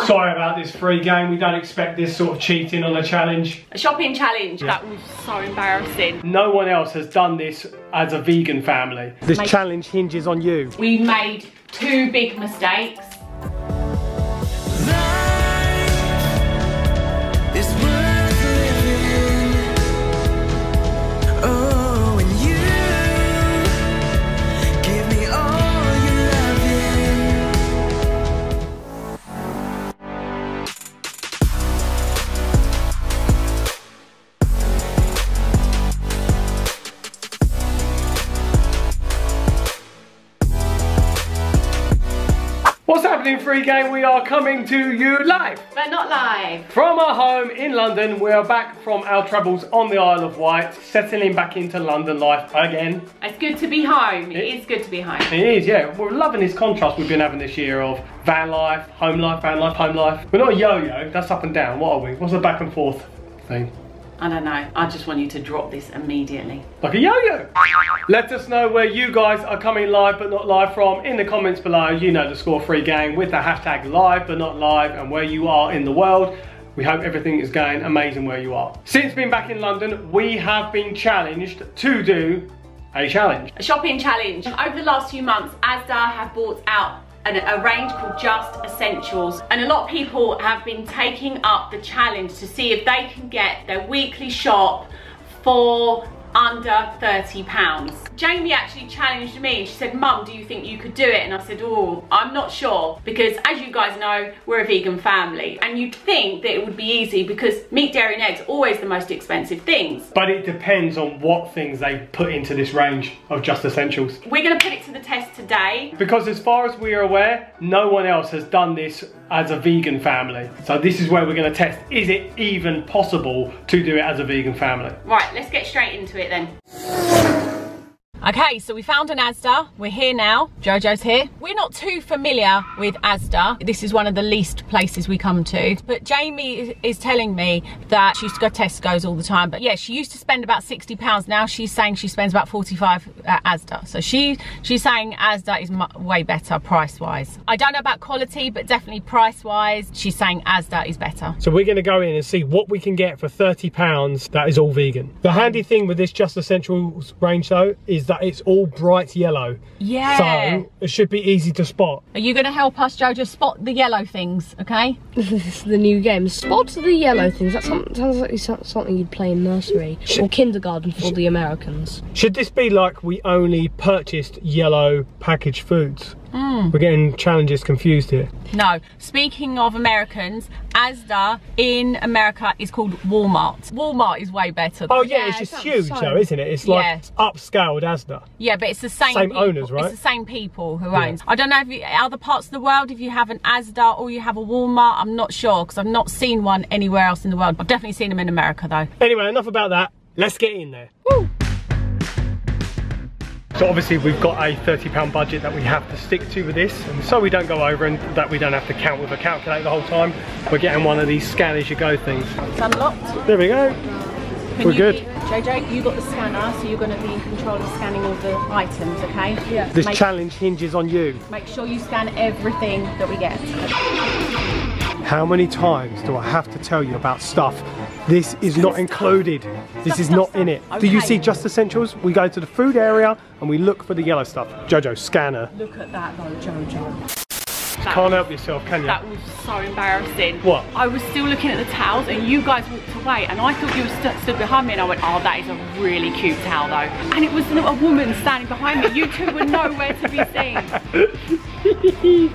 Sorry about this free game. We don't expect this sort of cheating on a challenge. A shopping challenge. Yeah. That was so embarrassing. No one else has done this as a vegan family. This challenge hinges on you. We made 2 big mistakes. What's happening, FreeGang? We are coming to you live. But not live. From our home in London. We are back from our travels on the Isle of Wight, settling back into London life again. It's good to be home. It is good to be home. It is, yeah. We're loving this contrast we've been having this year of van life, van life, home life. We're not a yo-yo, that's up and down. What are we? What's the back and forth thing? I don't know. I just want you to drop this immediately. Like a yo-yo. Let us know where you guys are coming live but not live from in the comments below. You know the score, FreeGang, with the hashtag live but not live, and where you are in the world. We hope everything is going amazing where you are. Since being back in London, we have been challenged to do a challenge. A shopping challenge. Over the last few months, Asda have brought out a range called Just Essentials, and a lot of people have been taking up the challenge to see if they can get their weekly shop for under £30. Jamie actually challenged me and she said, Mum, do you think you could do it? And I said, oh, I'm not sure, because as you guys know, we're a vegan family, and you'd think that it would be easy because meat, dairy and eggs are always the most expensive things. But it depends on what things they put into this range of Just Essentials. We're going to put it to the test today. Because as far as we are aware, no one else has done this as a vegan family. So this is where we're going to test, is it even possible to do it as a vegan family? Right, let's get straight into it then. Okay, so we found an Asda. We're here now. JoJo's here. We're not too familiar with Asda. This is one of the least places we come to. But Jamie is telling me that she used to go to Tesco's all the time. But yeah, she used to spend about £60. Now she's saying she spends about 45 at Asda. So she's saying Asda is way better price-wise. I don't know about quality, but definitely price-wise, she's saying Asda is better. So we're going to go in and see what we can get for £30 that is all vegan. The handy thing with this Just Essentials range though is that it's all bright yellow. Yeah. So it should be easy to spot. Are you going to help us, JoJo, spot the yellow things, okay? This is the new game. Spot the yellow things. That sounds like something you'd play in nursery or kindergarten for the Americans. Should this be like we only purchased yellow packaged foods? We're getting challenges confused here. No. Speaking of Americans, Asda in America is called Walmart. Walmart is way better. Oh yeah, it's just huge though, isn't it? It's like upscaled Asda. Yeah, but it's the same owners, right? It's the same people who owns. I don't know if other parts of the world, if you have an Asda or you have a Walmart, I'm not sure, because I've not seen one anywhere else in the world. I've definitely seen them in America though. Anyway, enough about that. Let's get in there. Woo! So obviously we've got a £30 budget that we have to stick to with this, and so we don't go over and that we don't have to count with a calculator the whole time. We're getting one of these scan as you go things. It's unlocked. There we go. We're good. JoJo, you got the scanner, so you're going to be in control of scanning all the items, okay? Yeah. This challenge hinges on you. Make sure you scan everything that we get. How many times do I have to tell you about stuff? This is not included. This is not in it. Okay. Do you see Just Essentials? We go to the food area and we look for the yellow stuff. JoJo, scanner. Look at that though, JoJo. Can't help yourself, can you? That was so embarrassing. What? I was still looking at the towels and you guys walked away and I thought you were stood behind me, and I went, oh, that is a really cute towel though. And it was a woman standing behind me. You two were nowhere to be seen.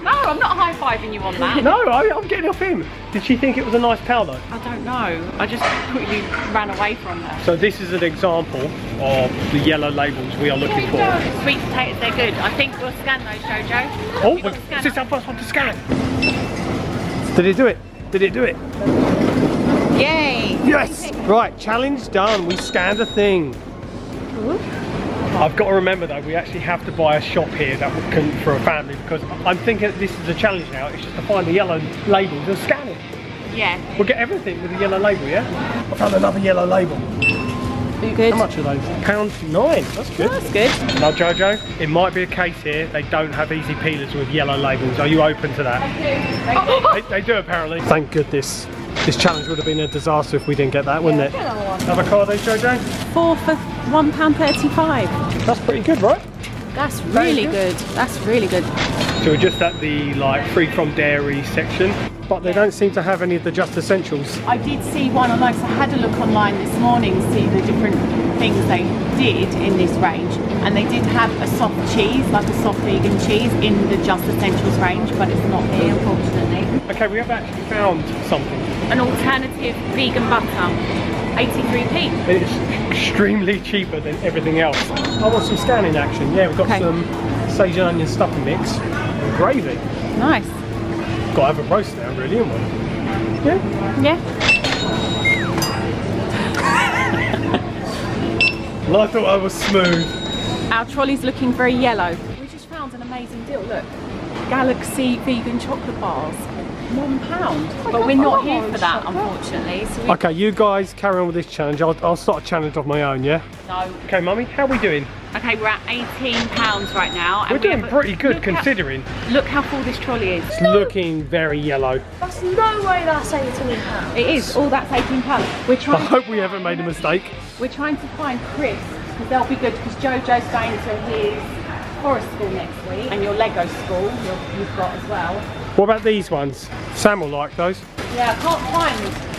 No, I'm not high-fiving you on that. No, I'm getting off him. Did she think it was a nice towel though? I don't know. I just quickly ran away from her. So this is an example of the yellow labels we are looking for. Sweet potatoes, they're good. I think we'll scan those, JoJo. Oh, is this our first one to scan? Did it do it? Did it do it? Yay! Yes! Right, challenge done. We scanned a thing. Ooh. I've got to remember though, we actually have to buy a shop here that can for a family, because I'm thinking this is a challenge now. It's just to find the yellow labels and scan it. Yeah. We'll get everything with a yellow label, yeah? I found another yellow label. Be good. How much are those? £1.09. That's good. That's good. Now, Jojo, it might be a case here they don't have easy peelers with yellow labels. Are you open to that? They do apparently. Thank goodness. This challenge would have been a disaster if we didn't get that, wouldn't it? Avocado, Jojo? 4 for £1.35. That's pretty good, right? That's really good. That's really good. So we're just at the like free from dairy section, but they don't seem to have any of the just essentials. I did see one online, so I had a look online this morning to see the different things they did in this range, and they did have a soft cheese, like a soft vegan cheese in the just essentials range, but it's not here unfortunately. Okay, we have actually found something. An alternative vegan butter, 83p. It's extremely cheaper than everything else. I want some scanning action. Yeah, we've got some sage and onion stuffing mix and gravy. Nice. Got to have a roast now, really, haven't we? Yeah. Yeah. Well, I thought I was smooth. Our trolley's looking very yellow. We just found an amazing deal. Look, Galaxy vegan chocolate bars. £1, but we're not here for that, unfortunately. So okay, you guys carry on with this challenge. I'll start a challenge of my own, yeah? No. Okay, Mummy, how are we doing? Okay, we're at £18 right now. We're doing pretty good considering. Look how full this trolley is. It's looking very yellow. That's no way that's £18. It is. All that's £18. We're trying. I hope we haven't made a mistake. We're trying to find crisps because they'll be good. Because JoJo's going to his forest school next week, and your Lego school you've got as well. What about these ones? Sam will like those. Yeah, I can't find.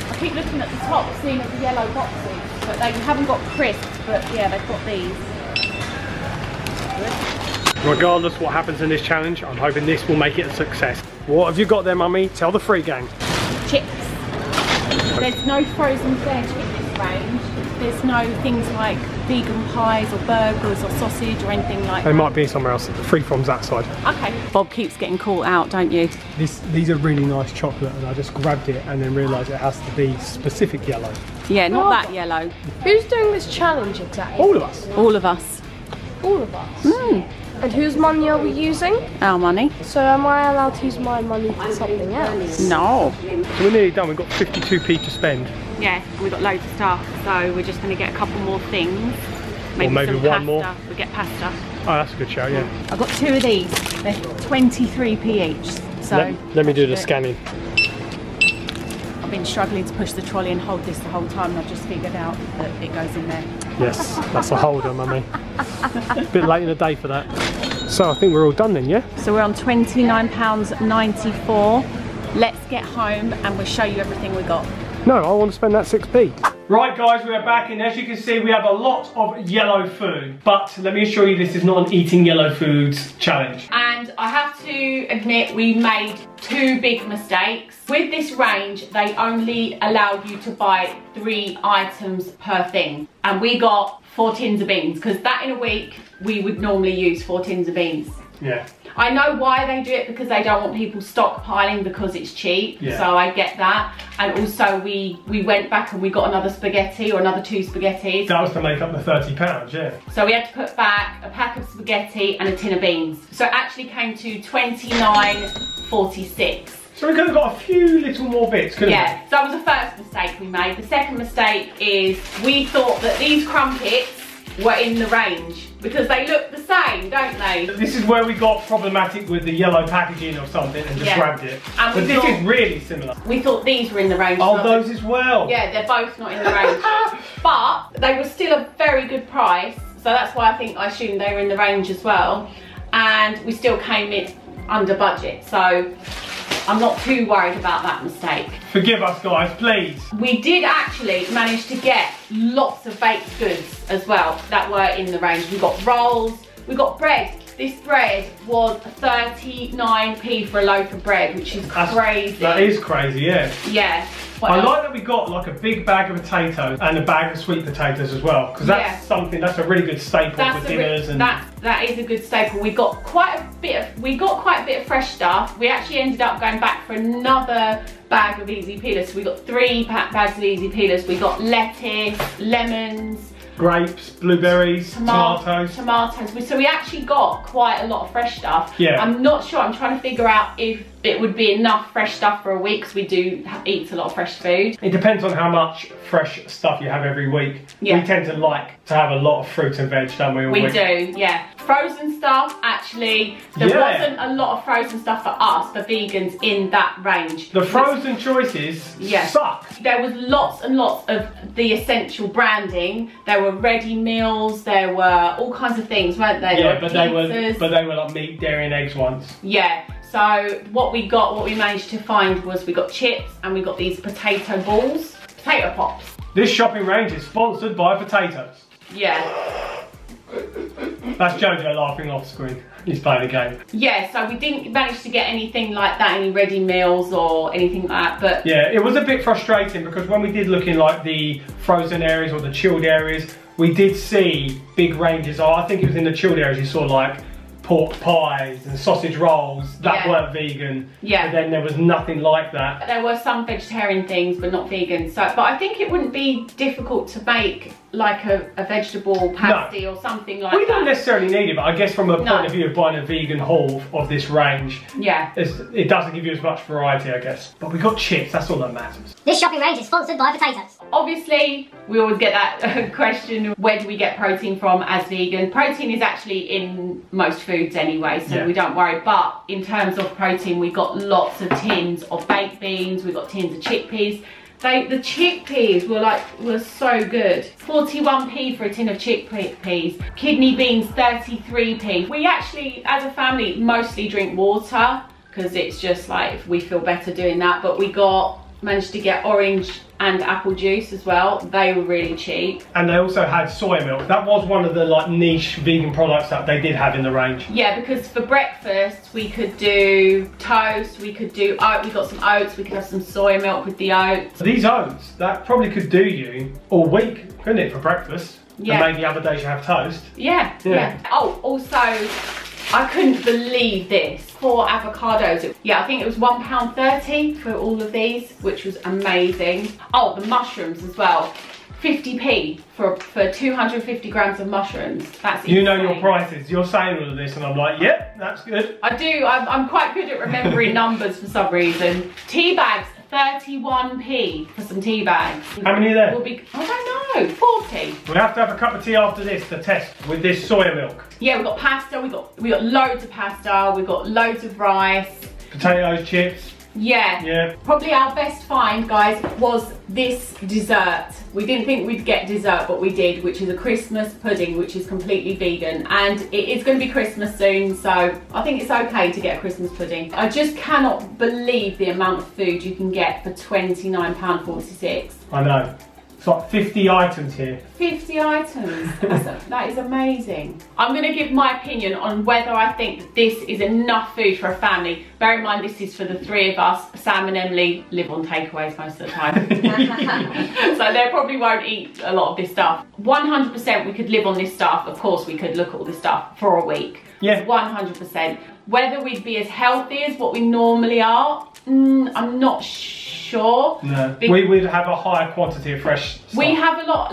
I keep looking at the top, seeing the yellow boxes, but they haven't got crisps. But yeah, they've got these. Regardless what happens in this challenge, I'm hoping this will make it a success. What have you got there, Mummy? Tell the FreeGang. Chips. There's no frozen veg in this range. There's no things like vegan pies or burgers or sausage or anything like that. They might be somewhere else. Free from's that side. Okay. Bob keeps getting caught out, don't you? These are really nice chocolate, and I just grabbed it and then realised it has to be specific yellow. Yeah, not that yellow. Who's doing this challenge exactly? All of us. All of us. All of us? Mm. And whose money are we using? Our money. So am I allowed to use my money for something else? No. So we're nearly done. We've got 52p to spend. Yeah, we've got loads of stuff, so we're just going to get a couple more things. Maybe some one pasta. more. We'll get pasta. Oh, that's a good show, yeah. I've got 2 of these. They're 23p each. So let me do the scanning. I've been struggling to push the trolley and hold this the whole time, and I've just figured out that it goes in there. Yes, that's a holder, Mummy. A bit late in the day for that. So I think we're all done then, yeah? So we're on £29.94. Let's get home and we'll show you everything we got. No, I want to spend that 6p. Right guys, we are back, and as you can see we have a lot of yellow food, but let me assure you this is not an eating yellow foods challenge. And I have to admit we made 2 big mistakes. With this range they only allow you to buy 3 items per thing, and we got 4 tins of beans, because that in a week we would normally use 4 tins of beans. Yeah. I know why they do it, because they don't want people stockpiling because it's cheap, so I get that. And also we went back and we got another spaghetti, or another 2 spaghettis. That was to make up the £30, yeah. So we had to put back a pack of spaghetti and a tin of beans. So it actually came to £29.46. So we could have got a few little more bits, couldn't we? Yeah, so that was the first mistake we made. The second mistake is we thought that these crumpets were in the range, because they look the same, don't they? This is where we got problematic with the yellow packaging or something and just grabbed it. And but this is really similar. We thought these were in the range. Oh, those as well? Yeah, they're both not in the range. But they were still a very good price, so that's why I assumed they were in the range as well. And we still came in under budget, so I'm not too worried about that mistake. Forgive us guys, please. We did actually manage to get lots of baked goods as well that were in the range. We got rolls, we got bread. This bread was 39p for a loaf of bread, which is crazy. That is crazy, yeah. Yeah. I like that we got like a big bag of potatoes and a bag of sweet potatoes as well, because that's something, that's a really good staple for dinners. And that is a good staple. We got quite a bit of fresh stuff. We actually ended up going back for another bag of easy peelers. So we got 3 bags of easy peelers. We got lettuce, lemons, grapes, blueberries, tomatoes. So we actually got quite a lot of fresh stuff. Yeah. I'm not sure, I'm trying to figure out if it would be enough fresh stuff for a week, because we do eat a lot of fresh food. It depends on how much fresh stuff you have every week. Yeah. We tend to like to have a lot of fruit and veg, don't we? We do, yeah. Frozen stuff, actually, there wasn't a lot of frozen stuff for us, for vegans, in that range. The frozen choices suck. There was lots and lots of the essential branding. There were ready meals, there were all kinds of things, weren't there? Yeah, but they were like meat, dairy and eggs ones. Yeah. So what we managed to find was we got chips and we got these potato balls, potato pops. This shopping range is sponsored by potatoes. Yeah. That's JoJo laughing off screen. He's playing a game. Yeah, so we didn't manage to get anything like that, any ready meals or anything like that, but... Yeah, it was a bit frustrating because when we did look in like the frozen areas or the chilled areas, we did see big ranges. Oh, I think it was in the chilled areas you saw like pork pies and sausage rolls that weren't vegan. Yeah. But then there was nothing like that. There were some vegetarian things, but not vegan. So, but I think it wouldn't be difficult to make like a vegetable pasty or something like that. We don't necessarily need it, but I guess from a point of view of buying a vegan haul of this range, it doesn't give you as much variety, I guess. But we got chips, that's all that matters. This shopping range is sponsored by potatoes. Obviously, we always get that question, where do we get protein from as vegan? Protein is actually in most foods anyway, so we don't worry. But in terms of protein, we got lots of tins of baked beans, we got tins of chickpeas. The chickpeas were so good. 41p for a tin of chickpeas. Kidney beans, 33p. We actually, as a family, mostly drink water because it's just like we feel better doing that. But we managed to get orange and apple juice as well. They were really cheap. And they also had soy milk. That was one of the like niche vegan products that they did have in the range. Yeah, because for breakfast we could do toast, we could do oat, we got some oats, we could have some soy milk with the oats. These oats, that probably could do you all week, couldn't it, for breakfast? Yeah. And maybe other days you have toast. Yeah. Oh, also, I couldn't believe this. 4 avocados. Yeah, I think it was £1.30 for all of these, which was amazing. Oh, the mushrooms as well. 50p for 250 grams of mushrooms. That's insane. You know your prices. You're saying all of this and I'm like, yep, that's good. I do. I'm quite good at remembering numbers for some reason. Tea bags, 31p for some tea bags. How many are there? I don't know, 40. We have to have a cup of tea after this to test with this soya milk. Yeah, we got pasta, we got loads of pasta, we got loads of rice. Potatoes, chips. Yeah. Probably our best find, guys, was this dessert. We didn't think we'd get dessert, but we did, which is a Christmas pudding, which is completely vegan. And it is going to be Christmas soon, so I think it's okay to get a Christmas pudding. I just cannot believe the amount of food you can get for £29.46. I know. It's like 50 items here. 50 items. That is amazing. I'm going to give my opinion on whether I think that this is enough food for a family. Bear in mind, this is for the 3 of us. Sam and Emily live on takeaways most of the time. So they probably won't eat a lot of this stuff. 100% we could live on this stuff. Of course, we could look at all this stuff for a week. Yeah. 100%. Whether we'd be as healthy as what we normally are, I'm not sure. No. We would have a higher quantity of fresh stuff. We have a lot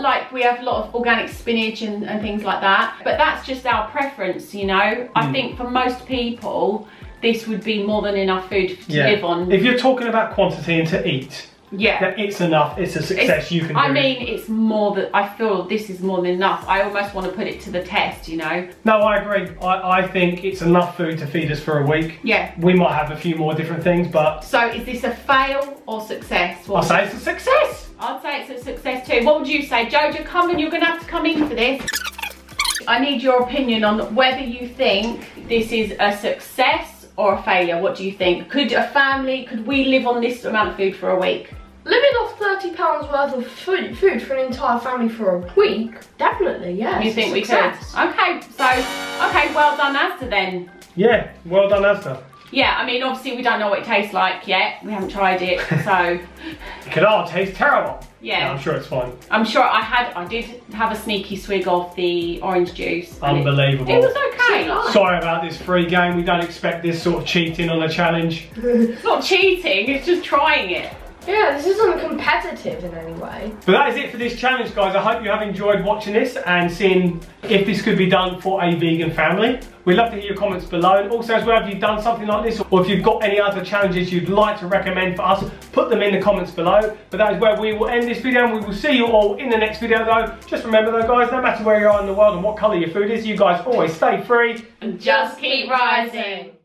of organic spinach and things like that. But that's just our preference, you know. I think for most people, this would be more than enough food to live on. If you're talking about quantity and to eat, then it's enough, it's a success, you can do it. I mean, it's more than, I feel this is more than enough. I almost want to put it to the test, you know. No, I agree. I think it's enough food to feed us for a week. Yeah. We might have a few more different things, but... So is this a fail or success? I'll say it's a success. I'd say it's a success too. What would you say? JoJo, come in, you're going to have to come in for this. I need your opinion on whether you think this is a success or a failure. What do you think? Could we live on this amount of food for a week? Living off £30 worth of food for an entire family for a week? Definitely, yes. You think we could? Okay, well done Asda then. Yeah, well done Asda. Yeah, I mean, obviously we don't know what it tastes like yet. We haven't tried it, so... It could all taste terrible. Yeah. No, I'm sure it's fine. I'm sure I did have a sneaky swig of the orange juice. Unbelievable. It was okay. Sorry about this free game. We don't expect this sort of cheating on a challenge. It's not cheating, it's just trying it. Yeah, this isn't competitive in any way. But that is it for this challenge, guys. I hope you have enjoyed watching this and seeing if this could be done for a vegan family. We'd love to hear your comments below. And also as well, if you've done something like this, or if you've got any other challenges you'd like to recommend for us, put them in the comments below. But that is where we will end this video, and we will see you all in the next video though. Just remember though, guys, no matter where you are in the world and what colour your food is, you guys always stay free. And just keep rising.